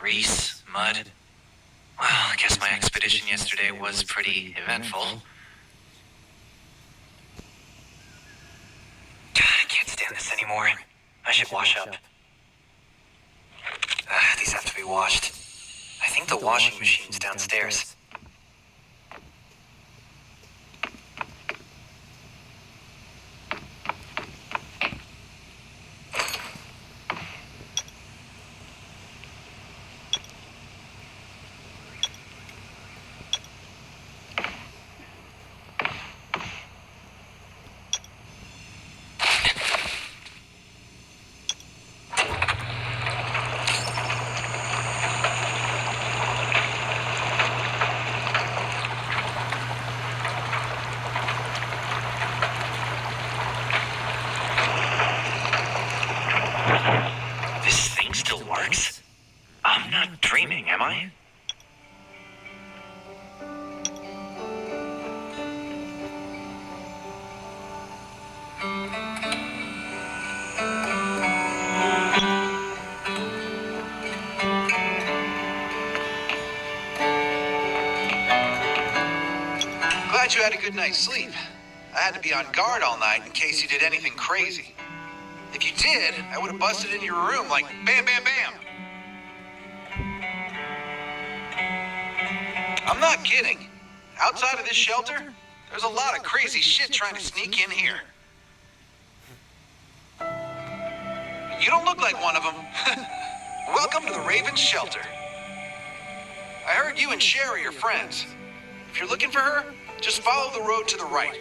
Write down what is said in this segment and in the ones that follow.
grease, mud. Well, I guess my expedition yesterday was pretty eventful. God, I can't stand this anymore. I should wash up. These have to be washed. I think the washing machine's downstairs. This thing still works? I'm not dreaming, am I? Glad you had a good night's sleep. I had to be on guard all night in case you did anything crazy. If you did, I would have busted into your room like bam, bam, bam. I'm not kidding. Outside of this shelter, there's a lot of crazy shit trying to sneak in here. You don't look like one of them. Welcome to the Raven's shelter. I heard you and Sherry are friends. If you're looking for her, just follow the road to the right.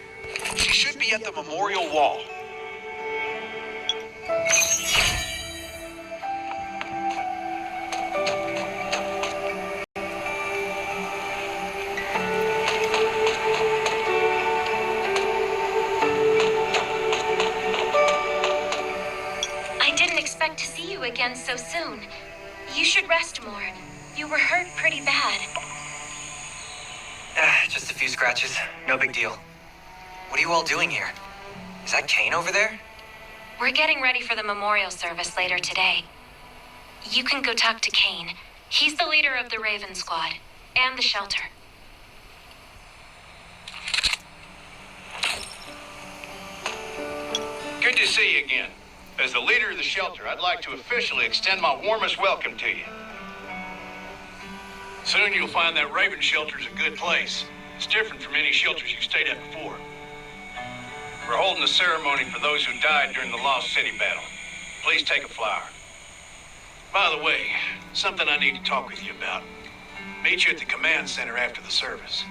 She should be at the memorial wall. I didn't expect to see you again so soon. You should rest more. You were hurt pretty bad. Just a few scratches. No big deal. What are you all doing here? Is that Kane over there? We're getting ready for the memorial service later today. You can go talk to Kane. He's the leader of the Raven Squad and the shelter. Good to see you again. As the leader of the shelter, I'd like to officially extend my warmest welcome to you. Soon you'll find that Raven shelter's a good place. It's different from any shelters you've stayed at before. We're holding a ceremony for those who died during the Lost City battle. Please take a flower. By the way, something I need to talk with you about. Meet you at the command center after the service.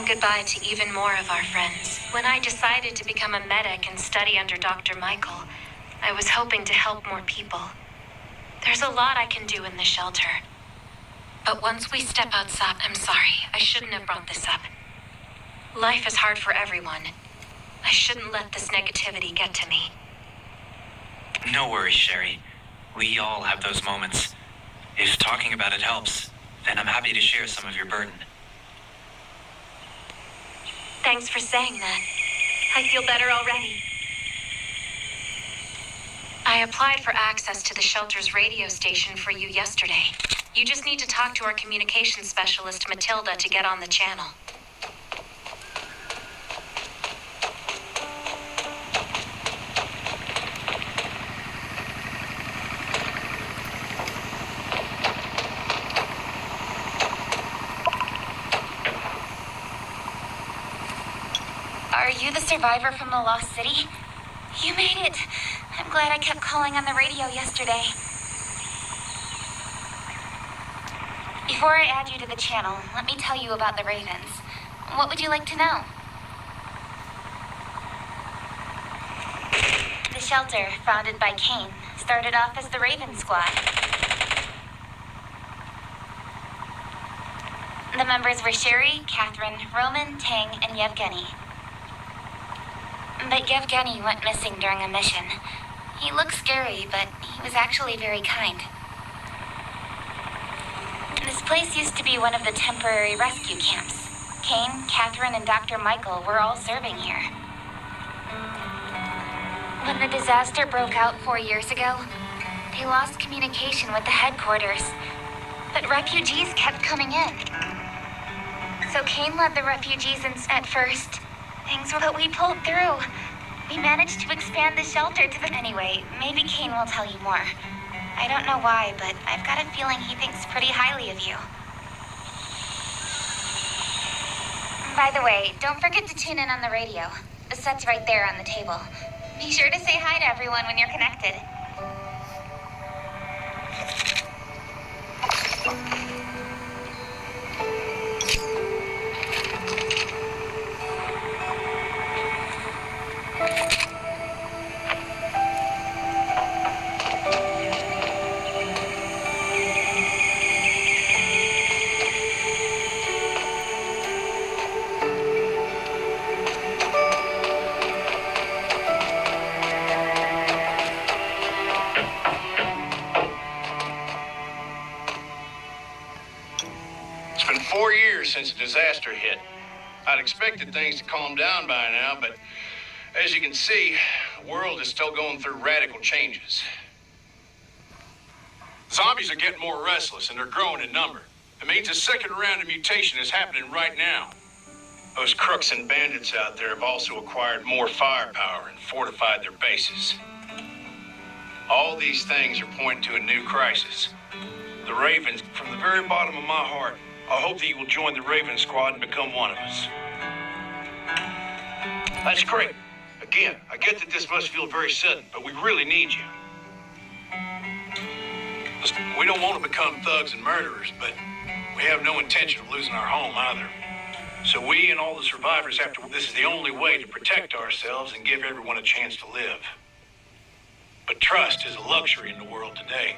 Goodbye to even more of our friends. When I decided to become a medic and study under Dr. Michael, I was hoping to help more people. There's a lot I can do in the shelter. But once we step outside, I'm sorry, I shouldn't have brought this up. Life is hard for everyone. I shouldn't let this negativity get to me. No worries, Sherry. We all have those moments. If talking about it helps, then I'm happy to share some of your burden. Thanks for saying that. I feel better already. I applied for access to the shelter's radio station for you yesterday. You just need to talk to our communications specialist, Matilda, to get on the channel. Are you the survivor from the Lost City? You made it. I'm glad I kept calling on the radio yesterday. Before I add you to the channel, let me tell you about the Ravens. What would you like to know? The shelter, founded by Kane, started off as the Raven Squad. The members were Sherry, Catherine, Roman, Tang, and Yevgeny. But Yevgeny went missing during a mission. He looked scary, but he was actually very kind. This place used to be one of the temporary rescue camps. Kane, Catherine, and Dr. Michael were all serving here. When the disaster broke out 4 years ago, they lost communication with the headquarters. But refugees kept coming in. So Kane led the refugees at first. But we pulled through. We managed to expand the shelter to the... Anyway, maybe Kane will tell you more. I don't know why, but I've got a feeling he thinks pretty highly of you. By the way, don't forget to tune in on the radio. The set's right there on the table. Be sure to say hi to everyone when you're connected. It's been 4 years since the disaster hit. I'd expected things to calm down by now, but as you can see, the world is still going through radical changes. Zombies are getting more restless and they're growing in number. It means a second round of mutation is happening right now. Those crooks and bandits out there have also acquired more firepower and fortified their bases. All these things are pointing to a new crisis. The Ravens, from the very bottom of my heart, I hope that you will join the Raven Squad and become one of us. That's great. Again, I get that this must feel very sudden, but we really need you. Listen, we don't want to become thugs and murderers, but we have no intention of losing our home either. So we and all the survivors have to... This is the only way to protect ourselves and give everyone a chance to live. But trust is a luxury in the world today.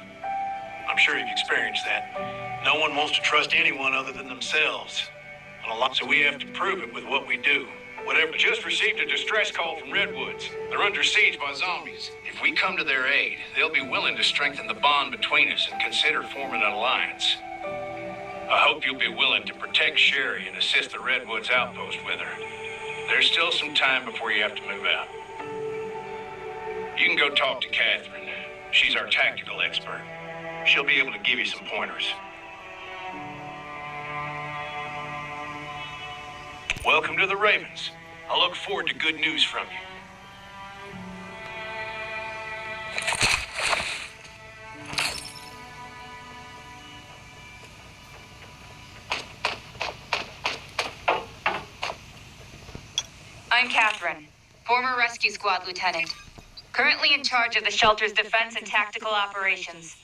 I'm sure you've experienced that. No one wants to trust anyone other than themselves. So we have to prove it with what we do. Whatever. Just received a distress call from Redwoods. They're under siege by zombies. If we come to their aid, they'll be willing to strengthen the bond between us and consider forming an alliance. I hope you'll be willing to protect Sherry and assist the Redwoods outpost with her. There's still some time before you have to move out. You can go talk to Catherine. She's our tactical expert. She'll be able to give you some pointers. Welcome to the Ravens. I look forward to good news from you. I'm Catherine, former Rescue Squad lieutenant, currently in charge of the shelter's defense and tactical operations.